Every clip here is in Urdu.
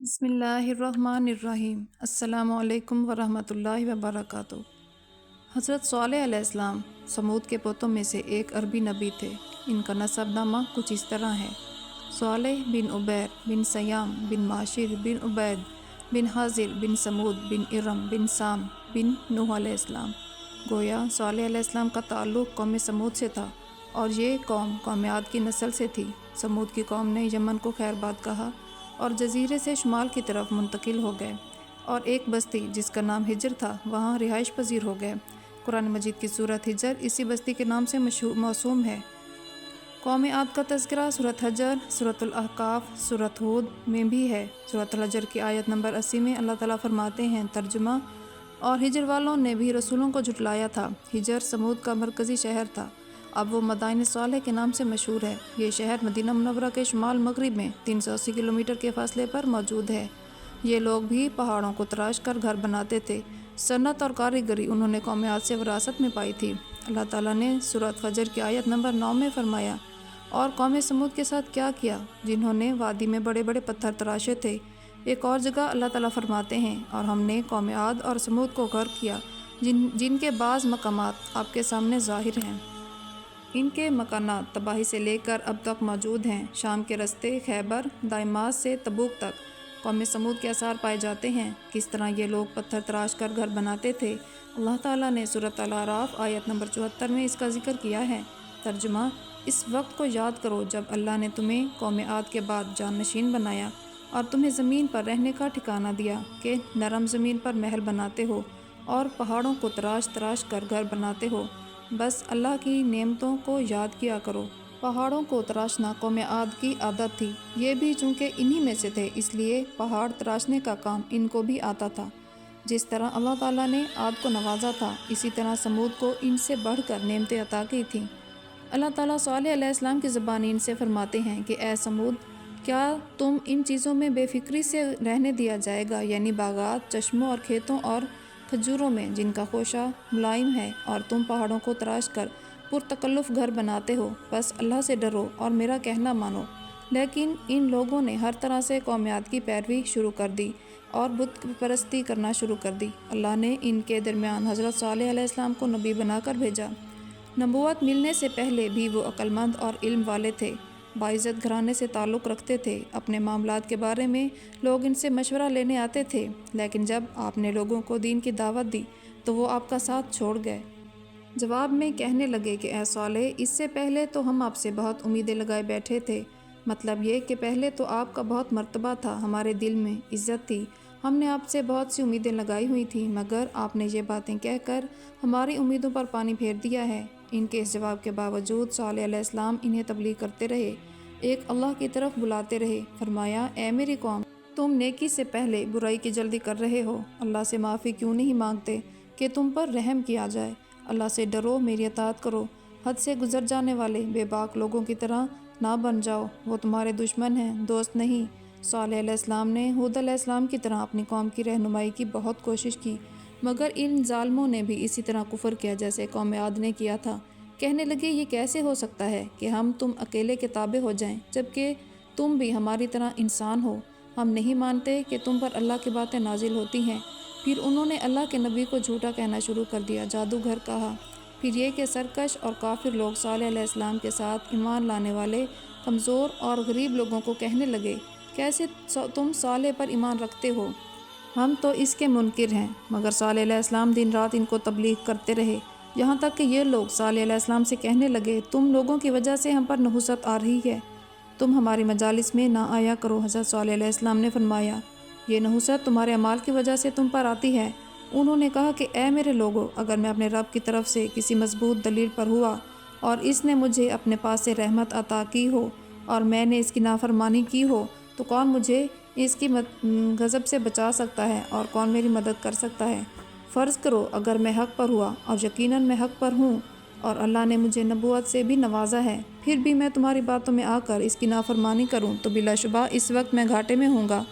بسم اللہ الرحمن الرحیم۔ السلام علیکم ورحمۃ اللہ وبرکاتہ۔ حضرت صالح علیہ السلام سمود کے پوتوں میں سے ایک عربی نبی تھے۔ ان کا نسب نامہ کچھ اس طرح ہے: صالح بن عبیر بن سیام بن معاشر بن عبید بن حاضر بن سمود بن ارم بن سام بن نوح علیہ السلام۔ گویا صالح علیہ السلام کا تعلق قوم سمود سے تھا اور یہ قوم عاد کی نسل سے تھی۔ سمود کی قوم نے یمن کو خیر باد کہا اور جزیرے سے شمال کی طرف منتقل ہو گئے، اور ایک بستی جس کا نام ہجر تھا وہاں رہائش پذیر ہو گئے۔ قرآن مجید کی سورت ہجر اسی بستی کے نام سے موسوم ہے۔ قوم عاد کا تذکرہ سورت حجر، سورت الاحقاف، سورت ہود میں بھی ہے۔ سورت الحجر کی آیت نمبر 80 میں اللہ تعالیٰ فرماتے ہیں، ترجمہ: اور ہجر والوں نے بھی رسولوں کو جھٹلایا تھا۔ ہجر سمود کا مرکزی شہر تھا، اب وہ مدائن صالح کے نام سے مشہور ہے۔ یہ شہر مدینہ منورہ کے شمال مغرب میں 380 کلومیٹر کے فاصلے پر موجود ہے۔ یہ لوگ بھی پہاڑوں کو تراش کر گھر بناتے تھے۔ صنعت اور کاریگری انہوں نے قوم عاد سے وراثت میں پائی تھی۔ اللہ تعالیٰ نے سورت فجر کی آیت نمبر 9 میں فرمایا، اور قوم سمود کے ساتھ کیا کیا جنہوں نے وادی میں بڑے بڑے پتھر تراشے تھے۔ ایک اور جگہ اللہ تعالیٰ فرماتے ہیں، اور ہم نے قوم عاد اور سمود کو غرق کیا جن کے بعض مقامات آپ کے سامنے ظاہر ہیں۔ ان کے مکانات تباہی سے لے کر اب تک موجود ہیں۔ شام کے رستے خیبر دائماس سے تبوک تک قوم سمود کے آثار پائے جاتے ہیں۔ کس طرح یہ لوگ پتھر تراش کر گھر بناتے تھے، اللہ تعالیٰ نے سورۃ الاعراف آیت نمبر 74 میں اس کا ذکر کیا ہے۔ ترجمہ: اس وقت کو یاد کرو جب اللہ نے تمہیں قوم عاد کے بعد جانشین بنایا اور تمہیں زمین پر رہنے کا ٹھکانہ دیا کہ نرم زمین پر محل بناتے ہو اور پہاڑوں کو تراش تراش کر گھر بناتے ہو۔ بس اللہ کی نعمتوں کو یاد کیا کرو۔ پہاڑوں کو تراشنا قوم عاد کی عادت تھی۔ یہ بھی چونکہ انہی میں سے تھے اس لیے پہاڑ تراشنے کا کام ان کو بھی آتا تھا۔ جس طرح اللہ تعالیٰ نے عاد کو نوازا تھا، اسی طرح سمود کو ان سے بڑھ کر نعمتیں عطا کی تھیں۔ اللہ تعالیٰ صالح علیہ السلام کی زبانی ان سے فرماتے ہیں کہ اے سمود، کیا تم ان چیزوں میں بے فکری سے رہنے دیا جائے گا، یعنی باغات، چشموں اور کھیتوں اور کھجوروں میں جن کا خوشہ ملائم ہے، اور تم پہاڑوں کو تراش کر پرتکلف گھر بناتے ہو۔ بس اللہ سے ڈرو اور میرا کہنا مانو۔ لیکن ان لوگوں نے ہر طرح سے قوم عاد کی پیروی شروع کر دی اور بت پرستی کرنا شروع کر دی۔ اللہ نے ان کے درمیان حضرت صالح علیہ السلام کو نبی بنا کر بھیجا۔ نبوت ملنے سے پہلے بھی وہ عقل مند اور علم والے تھے، باعزت گھرانے سے تعلق رکھتے تھے۔ اپنے معاملات کے بارے میں لوگ ان سے مشورہ لینے آتے تھے، لیکن جب آپ نے لوگوں کو دین کی دعوت دی تو وہ آپ کا ساتھ چھوڑ گئے۔ جواب میں کہنے لگے کہ اے صالح، اس سے پہلے تو ہم آپ سے بہت امیدیں لگائے بیٹھے تھے۔ مطلب یہ کہ پہلے تو آپ کا بہت مرتبہ تھا، ہمارے دل میں عزت تھی، ہم نے آپ سے بہت سی امیدیں لگائی ہوئی تھیں، مگر آپ نے یہ باتیں کہہ کر ہماری امیدوں پر پانی پھیر دیا ہے۔ ان کے اس جواب کے باوجود صالح علیہ السلام انہیں تبلیغ کرتے رہے، ایک اللہ کی طرف بلاتے رہے۔ فرمایا، اے میری قوم، تم نیکی سے پہلے برائی کی جلدی کر رہے ہو، اللہ سے معافی کیوں نہیں مانگتے کہ تم پر رحم کیا جائے؟ اللہ سے ڈرو، میری اطاعت کرو، حد سے گزر جانے والے بے باک لوگوں کی طرح نہ بن جاؤ، وہ تمہارے دشمن ہیں، دوست نہیں۔ صالح علیہ السلام نے ہود علیہ السلام کی طرح اپنی قوم کی رہنمائی کی بہت کوشش کی، مگر ان ظالموں نے بھی اسی طرح کفر کیا جیسے قوم عاد نے کیا تھا۔ کہنے لگے، یہ کیسے ہو سکتا ہے کہ ہم تم اکیلے کے تابع ہو جائیں، جبکہ تم بھی ہماری طرح انسان ہو؟ ہم نہیں مانتے کہ تم پر اللہ کی باتیں نازل ہوتی ہیں۔ پھر انہوں نے اللہ کے نبی کو جھوٹا کہنا شروع کر دیا، جادوگر کہا۔ پھر یہ کہ سرکش اور کافر لوگ صالح علیہ السلام کے ساتھ ایمان لانے والے کمزور اور غریب لوگوں کو کہنے لگے، کیسے تم صالح پر ایمان رکھتے ہو؟ ہم تو اس کے منکر ہیں۔ مگر صالح علیہ السلام دن رات ان کو تبلیغ کرتے رہے، یہاں تک کہ یہ لوگ صالح علیہ السلام سے کہنے لگے، تم لوگوں کی وجہ سے ہم پر نحوست آ رہی ہے، تم ہماری مجالس میں نہ آیا کرو۔ حضرت صالح علیہ السلام نے فرمایا، یہ نحوست تمہارے اعمال کی وجہ سے تم پر آتی ہے۔ انہوں نے کہا کہ اے میرے لوگو، اگر میں اپنے رب کی طرف سے کسی مضبوط دلیل پر ہوا اور اس نے مجھے اپنے پاس سے رحمت عطا کی ہو اور میں نے اس کی نافرمانی کی ہو، تو کون مجھے اس کی غضب سے بچا سکتا ہے اور کون میری مدد کر سکتا ہے؟ فرض کرو اگر میں حق پر ہوا، اور یقیناً میں حق پر ہوں، اور اللہ نے مجھے نبوت سے بھی نوازا ہے، پھر بھی میں تمہاری باتوں میں آ کر اس کی نافرمانی کروں تو بلا شبہ اس وقت میں گھاٹے میں ہوں گا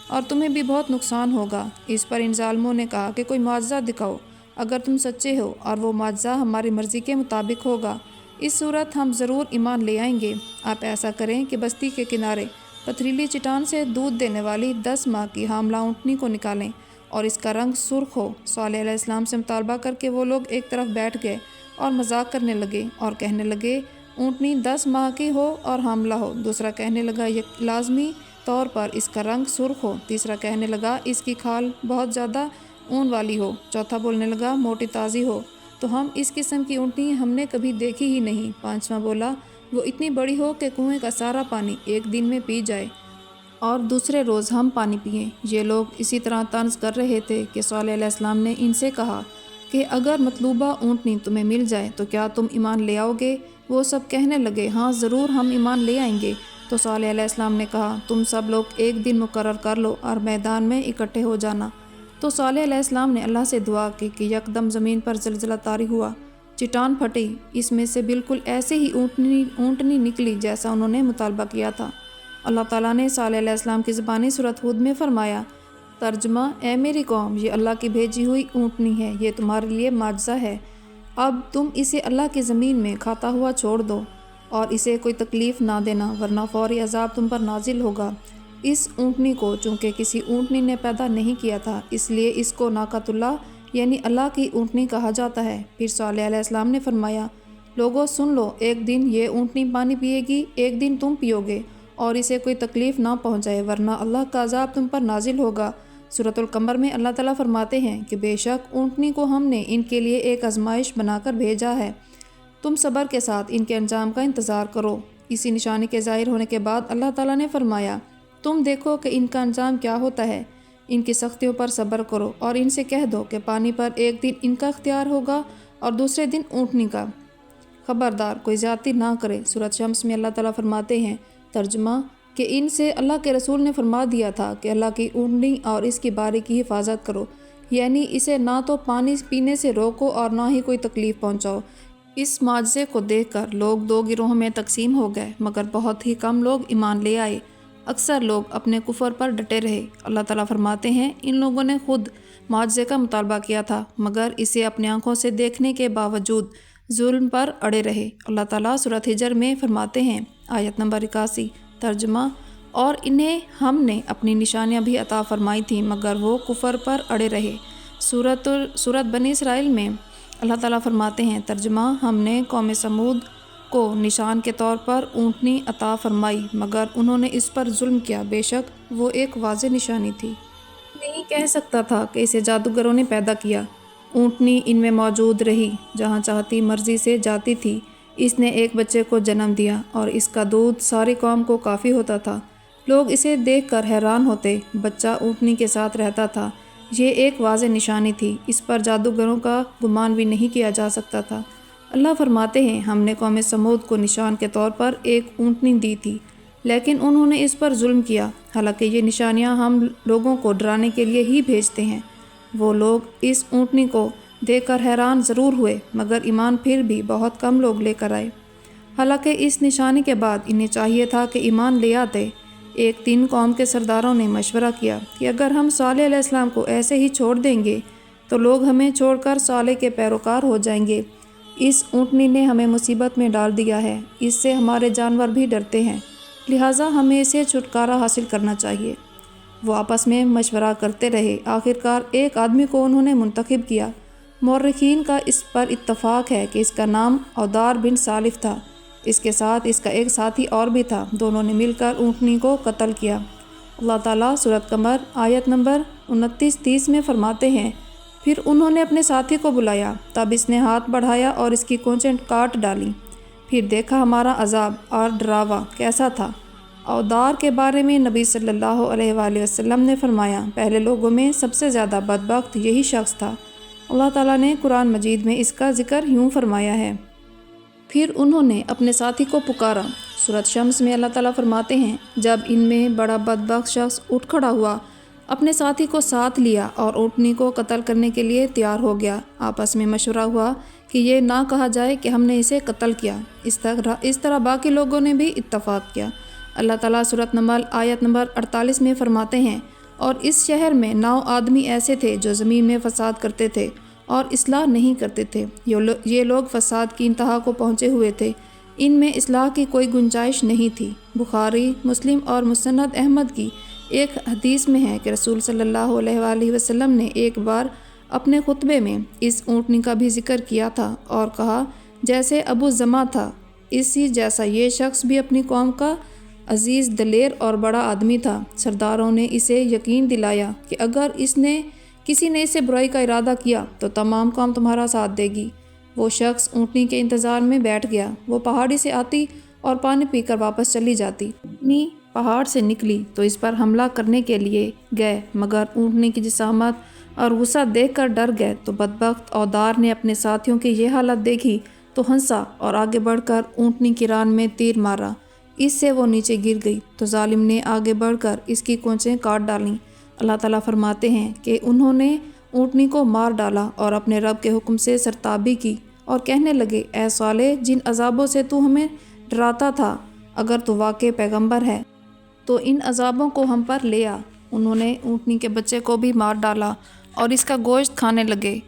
اور تمہیں بھی بہت نقصان ہوگا۔ اس پر ان ظالموں نے کہا کہ کوئی معجزہ دکھاؤ اگر تم سچے ہو، اور وہ معجزہ ہماری مرضی کے مطابق ہوگا، اس صورت ہم ضرور ایمان لے آئیں گے۔ آپ ایسا کریں کہ بستی کے کنارے پتھریلی چٹان سے دودھ دینے والی 10 ماہ کی حاملہ اونٹنی کو نکالیں اور اس کا رنگ سرخ ہو۔ صالح علیہ السلام سے مطالبہ کر کے وہ لوگ ایک طرف بیٹھ گئے اور مذاق کرنے لگے اور کہنے لگے اونٹنی 10 ماہ کی ہو اور حاملہ ہو۔ دوسرا کہنے لگا یہ لازمی طور پر اس کا رنگ سرخ ہو۔ تیسرا کہنے لگا اس کی کھال بہت زیادہ اون والی ہو۔ چوتھا بولنے لگا موٹی تازی ہو، تو ہم اس قسم کی اونٹنی ہم نے کبھی دیکھی ہی نہیں۔ پانچواں بولا وہ اتنی بڑی ہو کہ کنویں کا سارا پانی ایک دن میں پی جائے اور دوسرے روز ہم پانی پئیں۔ یہ لوگ اسی طرح طنز کر رہے تھے کہ صالح علیہ السلام نے ان سے کہا کہ اگر مطلوبہ اونٹنی تمہیں مل جائے تو کیا تم ایمان لے آؤ گے؟ وہ سب کہنے لگے ہاں ضرور ہم ایمان لے آئیں گے۔ تو صالح علیہ السلام نے کہا تم سب لوگ ایک دن مقرر کر لو اور میدان میں اکٹھے ہو جانا۔ تو صالح علیہ السلام نے اللہ سے دعا کی کہ یکدم زمین پر زلزلہ طاری ہوا، چٹان پھٹی، اس میں سے بالکل ایسے ہی اونٹنی نکلی جیسا انہوں نے مطالبہ کیا تھا۔ اللہ تعالیٰ نے صالح علیہ السلام کی زبانی سورۃ ہود میں فرمایا، ترجمہ اے میری قوم یہ اللہ کی بھیجی ہوئی اونٹنی ہے، یہ تمہارے لیے معجزہ ہے، اب تم اسے اللہ کی زمین میں کھاتا ہوا چھوڑ دو اور اسے کوئی تکلیف نہ دینا ورنہ فوری عذاب تم پر نازل ہوگا۔ اس اونٹنی کو چونکہ کسی اونٹنی نے پیدا نہیں کیا تھا اس لیے اس کو ناقۃ اللہ یعنی اللہ کی اونٹنی کہا جاتا ہے۔ پھر صالح علیہ السلام نے فرمایا لوگو سن لو، ایک دن یہ اونٹنی پانی پیے گی، ایک دن تم پیو گے اور اسے کوئی تکلیف نہ پہنچائے ورنہ اللہ کا عذاب تم پر نازل ہوگا۔ سورۃ القمر میں اللہ تعالیٰ فرماتے ہیں کہ بے شک اونٹنی کو ہم نے ان کے لیے ایک آزمائش بنا کر بھیجا ہے، تم صبر کے ساتھ ان کے انجام کا انتظار کرو۔ اسی نشانی کے ظاہر ہونے کے بعد اللہ تعالیٰ نے فرمایا تم دیکھو کہ ان کا انجام کیا ہوتا ہے، ان کی سختیوں پر صبر کرو اور ان سے کہہ دو کہ پانی پر ایک دن ان کا اختیار ہوگا اور دوسرے دن اونٹنی کا، خبردار کوئی زیادتی نہ کرے۔ سورۃ شمس میں اللہ تعالیٰ فرماتے ہیں، ترجمہ کہ ان سے اللہ کے رسول نے فرما دیا تھا کہ اللہ کی اونٹنی اور اس کی باری کی حفاظت کرو، یعنی اسے نہ تو پانی پینے سے روکو اور نہ ہی کوئی تکلیف پہنچاؤ۔ اس معجزے کو دیکھ کر لوگ دو گروہوں میں تقسیم ہو گئے مگر بہت ہی کم لوگ ایمان لے آئے، اکثر لوگ اپنے کفر پر ڈٹے رہے۔ اللہ تعالیٰ فرماتے ہیں ان لوگوں نے خود معجزے کا مطالبہ کیا تھا مگر اسے اپنی آنکھوں سے دیکھنے کے باوجود ظلم پر اڑے رہے۔ اللہ تعالیٰ سورۃ ہجر میں فرماتے ہیں، آیت نمبر 81، ترجمہ اور انہیں ہم نے اپنی نشانیاں بھی عطا فرمائی تھیں مگر وہ کفر پر اڑے رہے۔ سورۃ بنی اسرائیل میں اللہ تعالیٰ فرماتے ہیں، ترجمہ ہم نے قوم سمود کو نشان کے طور پر اونٹنی عطا فرمائی مگر انہوں نے اس پر ظلم کیا، بے شک وہ ایک واضح نشانی تھی۔ نہیں کہہ سکتا تھا کہ اسے جادوگروں نے پیدا کیا۔ اونٹنی ان میں موجود رہی، جہاں چاہتی مرضی سے جاتی تھی۔ اس نے ایک بچے کو جنم دیا اور اس کا دودھ ساری قوم کو کافی ہوتا تھا۔ لوگ اسے دیکھ کر حیران ہوتے، بچہ اونٹنی کے ساتھ رہتا تھا، یہ ایک واضح نشانی تھی، اس پر جادوگروں کا گمان بھی نہیں کیا جا سکتا تھا۔ اللہ فرماتے ہیں ہم نے قوم سمود کو نشان کے طور پر ایک اونٹنی دی تھی لیکن انہوں نے اس پر ظلم کیا، حالانکہ یہ نشانیاں ہم لوگوں کو ڈرانے کے لیے ہی بھیجتے ہیں۔ وہ لوگ اس اونٹنی کو دیکھ کر حیران ضرور ہوئے مگر ایمان پھر بھی بہت کم لوگ لے کر آئے، حالانکہ اس نشانی کے بعد انہیں چاہیے تھا کہ ایمان لے آتے۔ ایک دن قوم کے سرداروں نے مشورہ کیا کہ اگر ہم صالح علیہ السلام کو ایسے ہی چھوڑ دیں گے تو لوگ ہمیں چھوڑ کر صالح کے پیروکار ہو جائیں گے۔ اس اونٹنی نے ہمیں مصیبت میں ڈال دیا ہے، اس سے ہمارے جانور بھی ڈرتے ہیں، لہٰذا ہمیں اسے چھٹکارا حاصل کرنا چاہیے۔ وہ آپس میں مشورہ کرتے رہے، آخرکار ایک آدمی کو انہوں نے منتخب کیا۔ مورخین کا اس پر اتفاق ہے کہ اس کا نام عودار بن سالف تھا، اس کے ساتھ اس کا ایک ساتھی اور بھی تھا، دونوں نے مل کر اونٹنی کو قتل کیا۔ اللہ تعالیٰ سورۃ قمر آیت نمبر 29-30 میں فرماتے ہیں، پھر انہوں نے اپنے ساتھی کو بلایا، تب اس نے ہاتھ بڑھایا اور اس کی کونچیں کاٹ ڈالیں، پھر دیکھا ہمارا عذاب اور ڈراوا کیسا تھا۔ عودار کے بارے میں نبی صلی اللہ علیہ وآلہ وسلم نے فرمایا، پہلے لوگوں میں سب سے زیادہ بدبخت یہی شخص تھا۔ اللہ تعالیٰ نے قرآن مجید میں اس کا ذکر یوں فرمایا ہے، پھر انہوں نے اپنے ساتھی کو پکارا۔ سورۃ شمس میں اللہ تعالیٰ فرماتے ہیں، جب ان میں بڑا بدبخت شخص اٹھ کھڑا ہوا، اپنے ساتھی کو ساتھ لیا اور اونٹنی کو قتل کرنے کے لیے تیار ہو گیا۔ آپس میں مشورہ ہوا کہ یہ نہ کہا جائے کہ ہم نے اسے قتل کیا۔ اس طرح باقی لوگوں نے بھی اتفاق کیا۔ اللہ تعالیٰ سورۃ نمل آیت نمبر 48 میں فرماتے ہیں، اور اس شہر میں 9 آدمی ایسے تھے جو زمین میں فساد کرتے تھے اور اصلاح نہیں کرتے تھے۔ یہ لوگ فساد کی انتہا کو پہنچے ہوئے تھے، ان میں اصلاح کی کوئی گنجائش نہیں تھی۔ بخاری، مسلم اور مسند احمد کی ایک حدیث میں ہے کہ رسول صلی اللہ علیہ وآلہ وسلم نے ایک بار اپنے خطبے میں اس اونٹنی کا بھی ذکر کیا تھا اور کہا جیسے ابو زمع تھا اسی جیسا یہ شخص بھی اپنی قوم کا عزیز، دلیر اور بڑا آدمی تھا۔ سرداروں نے اسے یقین دلایا کہ اگر کسی نے اسے برائی کا ارادہ کیا تو تمام قوم تمہارا ساتھ دے گی۔ وہ شخص اونٹنی کے انتظار میں بیٹھ گیا۔ وہ پہاڑی سے آتی اور پانی پی کر واپس چلی جاتی۔ اونٹنی پہاڑ سے نکلی تو اس پر حملہ کرنے کے لیے گئے، مگر اونٹنی کی جسامت اور غصہ دیکھ کر ڈر گئے تو بدبخت اودار نے اپنے ساتھیوں کی یہ حالت دیکھی تو ہنسا اور آگے بڑھ کر اونٹنی کی ران میں تیر مارا۔ اس سے وہ نیچے گر گئی تو ظالم نے آگے بڑھ کر اس کی کونچیں کاٹ ڈالیں۔ اللہ تعالیٰ فرماتے ہیں کہ انہوں نے اونٹنی کو مار ڈالا اور اپنے رب کے حکم سے سرتابی کی اور کہنے لگے اے صالح، جن عذابوں سے تو ہمیں ڈراتا تھا، اگر تو واقع پیغمبر ہے تو ان عذابوں کو ہم پر لے آ۔ انہوں نے اونٹنی کے بچے کو بھی مار ڈالا اور اس کا گوشت کھانے لگے،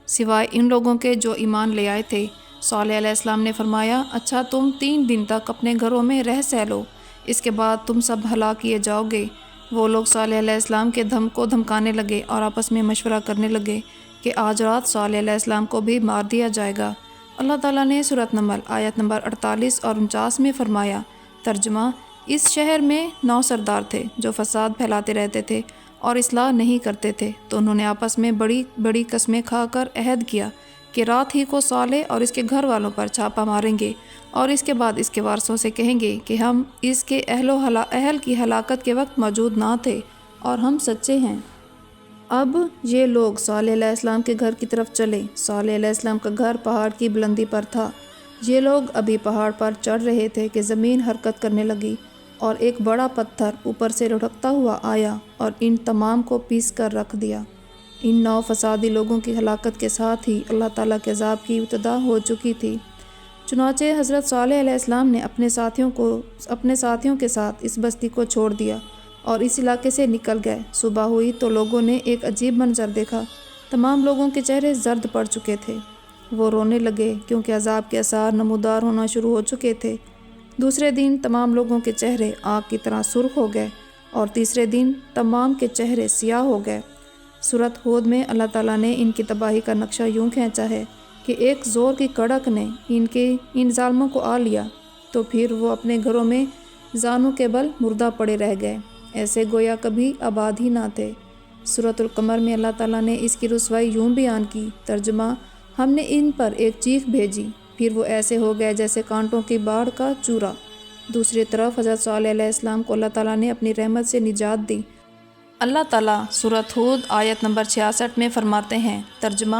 سوائے ان لوگوں کے جو ایمان لے آئے تھے۔ صالح علیہ السلام نے فرمایا اچھا تم 3 دن تک اپنے گھروں میں رہ سہ لو، اس کے بعد تم سب ہلاک کیے جاؤ گے۔ وہ لوگ صالح علیہ السلام کے دم کو دھمکانے لگے اور آپس میں مشورہ کرنے لگے کہ آج رات صالح علیہ السلام کو بھی مار دیا جائے گا۔ اللہ تعالیٰ نے سورۃ نمل آیت نمبر 48 اور 49 میں فرمایا، ترجمہ: اس شہر میں 9 سردار تھے جو فساد پھیلاتے رہتے تھے اور اصلاح نہیں کرتے تھے، تو انہوں نے آپس میں بڑی بڑی قسمیں کھا کر عہد کیا کہ رات ہی کو صالح اور اس کے گھر والوں پر چھاپہ ماریں گے اور اس کے بعد اس کے وارثوں سے کہیں گے کہ ہم اس کے اہل کی ہلاکت کے وقت موجود نہ تھے اور ہم سچے ہیں۔ اب یہ لوگ صالح علیہ السلام کے گھر کی طرف چلے۔ صالح علیہ السلام کا گھر پہاڑ کی بلندی پر تھا۔ یہ لوگ ابھی پہاڑ پر چڑھ رہے تھے کہ زمین حرکت کرنے لگی اور ایک بڑا پتھر اوپر سے لڑھکتا ہوا آیا اور ان تمام کو پیس کر رکھ دیا۔ ان 9 فسادی لوگوں کی ہلاکت کے ساتھ ہی اللہ تعالیٰ کے عذاب کی ابتدا ہو چکی تھی۔ چنانچہ حضرت صالح علیہ السلام نے اپنے ساتھیوں کے ساتھ اس بستی کو چھوڑ دیا اور اس علاقے سے نکل گئے۔ صبح ہوئی تو لوگوں نے ایک عجیب منظر دیکھا۔ تمام لوگوں کے چہرے زرد پڑ چکے تھے۔ وہ رونے لگے کیونکہ عذاب کے آثار نمودار ہونا شروع ہو چکے تھے۔ دوسرے دن تمام لوگوں کے چہرے آگ کی طرح سرخ ہو گئے اور تیسرے دن تمام کے چہرے سیاہ ہو گئے۔ سورۃ ہود میں اللہ تعالیٰ نے ان کی تباہی کا نقشہ یوں کھینچا ہے کہ ایک زور کی کڑک نے ان ظالموں کو آ لیا تو پھر وہ اپنے گھروں میں زانوں کے بل مردہ پڑے رہ گئے، ایسے گویا کبھی آباد ہی نہ تھے۔ سورۃ القمر میں اللہ تعالیٰ نے اس کی رسوائی یوں بیان کی، ترجمہ: ہم نے ان پر ایک چیخ بھیجی، پھر وہ ایسے ہو گئے جیسے کانٹوں کی باڑھ کا چورا۔ دوسری طرف حضرت صالح علیہ السلام کو اللہ تعالیٰ نے اپنی رحمت سے نجات دی۔ اللہ تعالیٰ سورۃ ہود آیت نمبر 66 میں فرماتے ہیں، ترجمہ: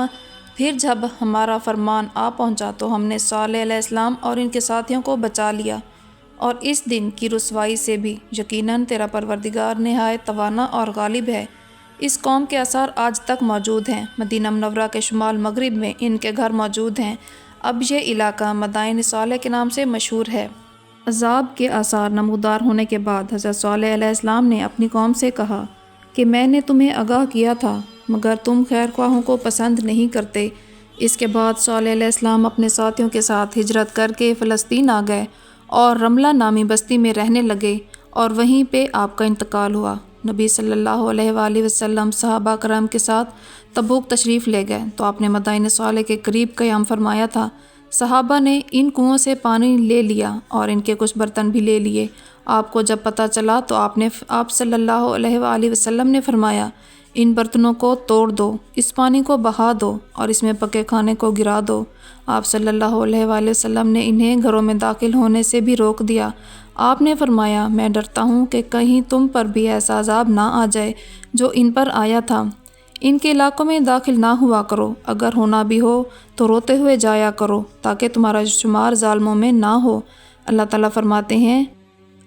پھر جب ہمارا فرمان آ پہنچا تو ہم نے صالح علیہ السلام اور ان کے ساتھیوں کو بچا لیا، اور اس دن کی رسوائی سے بھی یقیناً تیرا پروردگار نہایت توانا اور غالب ہے۔ اس قوم کے آثار آج تک موجود ہیں۔ مدینہ منورہ کے شمال مغرب میں ان کے گھر موجود ہیں۔ اب یہ علاقہ مدائن صالح کے نام سے مشہور ہے۔ عذاب کے آثار نمودار ہونے کے بعد حضرت صالح علیہ السلام نے اپنی قوم سے کہا کہ میں نے تمہیں آگاہ کیا تھا مگر تم خیر خواہوں کو پسند نہیں کرتے۔ اس کے بعد صالح علیہ السلام اپنے ساتھیوں کے ساتھ ہجرت کر کے فلسطین آ گئے اور رملہ نامی بستی میں رہنے لگے اور وہیں پہ آپ کا انتقال ہوا۔ نبی صلی اللہ علیہ وآلہ وسلم صحابہ کرام کے ساتھ تبوک تشریف لے گئے تو آپ نے مدائن صالح کے قریب قیام فرمایا تھا۔ صحابہ نے ان کنوؤں سے پانی لے لیا اور ان کے کچھ برتن بھی لے لیے۔ آپ کو جب پتہ چلا تو آپ صلی اللہ علیہ وآلہ وسلم نے فرمایا، ان برتنوں کو توڑ دو، اس پانی کو بہا دو اور اس میں پکے کھانے کو گرا دو۔ آپ صلی اللہ علیہ وآلہ وسلم نے انہیں گھروں میں داخل ہونے سے بھی روک دیا۔ آپ نے فرمایا، میں ڈرتا ہوں کہ کہیں تم پر بھی ایسا عذاب نہ آ جائے جو ان پر آیا تھا۔ ان کے علاقوں میں داخل نہ ہوا کرو، اگر ہونا بھی ہو تو روتے ہوئے جایا کرو تاکہ تمہارا شمار ظالموں میں نہ ہو۔ اللہ تعالیٰ فرماتے ہیں،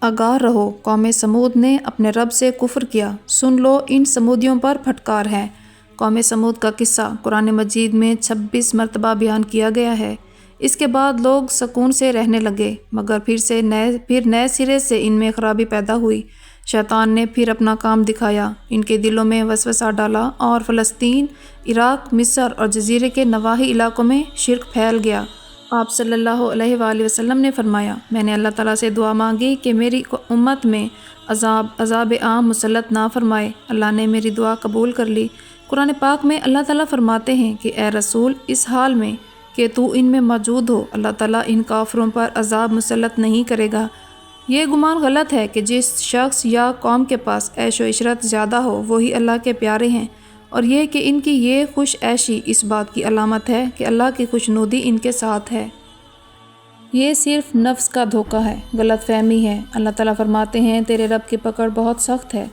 آگاہ رہو، قوم سمود نے اپنے رب سے کفر کیا، سن لو ان سمودیوں پر پھٹکار ہے۔ قوم سمود کا قصہ قرآن مجید میں 26 مرتبہ بیان کیا گیا ہے۔ اس کے بعد لوگ سکون سے رہنے لگے مگر پھر نئے سرے سے ان میں خرابی پیدا ہوئی۔ شیطان نے پھر اپنا کام دکھایا، ان کے دلوں میں وسوسہ ڈالا اور فلسطین، عراق، مصر اور جزیرے کے نواحی علاقوں میں شرک پھیل گیا آپ صلی اللہ علیہ وآلہ وسلم نے فرمایا، میں نے اللہ تعالیٰ سے دعا مانگی کہ میری امت میں عذاب عام مسلط نہ فرمائے۔ اللہ نے میری دعا قبول کر لی۔ قرآن پاک میں اللہ تعالیٰ فرماتے ہیں کہ اے رسول، اس حال میں کہ تو ان میں موجود ہو، اللہ تعالیٰ ان کافروں پر عذاب مسلط نہیں کرے گا۔ یہ گمان غلط ہے کہ جس شخص یا قوم کے پاس عیش و عشرت زیادہ ہو وہی اللہ کے پیارے ہیں، اور یہ کہ ان کی یہ خوش عیشی اس بات کی علامت ہے کہ اللہ کی خوشنودی ان کے ساتھ ہے۔ یہ صرف نفس کا دھوکہ ہے، غلط فہمی ہے۔ اللہ تعالیٰ فرماتے ہیں، تیرے رب کی پکڑ بہت سخت ہے،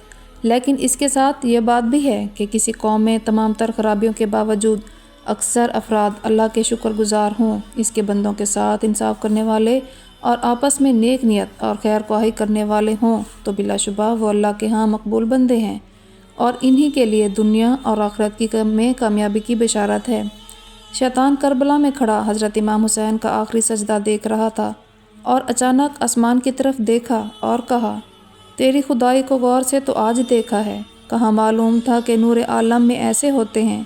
لیکن اس کے ساتھ یہ بات بھی ہے کہ کسی قوم میں تمام تر خرابیوں کے باوجود اکثر افراد اللہ کے شکر گزار ہوں، اس کے بندوں کے ساتھ انصاف کرنے والے اور آپس میں نیک نیت اور خیر خواہی کرنے والے ہوں، تو بلا شبہ وہ اللہ کے ہاں مقبول بندے ہیں، اور انہی کے لیے دنیا اور آخرت میں کامیابی کی بشارت ہے۔ شیطان کربلا میں کھڑا حضرت امام حسین کا آخری سجدہ دیکھ رہا تھا اور اچانک آسمان کی طرف دیکھا اور کہا، تیری خدائی کو غور سے تو آج دیکھا ہے، کہاں معلوم تھا کہ نور عالم میں ایسے ہوتے ہیں۔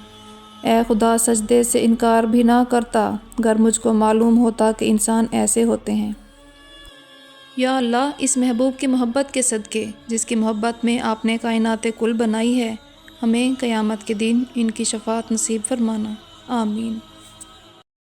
اے خدا، سجدے سے انکار بھی نہ کرتا گر مجھ کو معلوم ہوتا کہ انسان ایسے ہوتے ہیں۔ یا اللہ، اس محبوب کی محبت کے صدقے جس کی محبت میں آپ نے کائنات کل بنائی ہے، ہمیں قیامت کے دن ان کی شفاعت نصیب فرمانا، آمین۔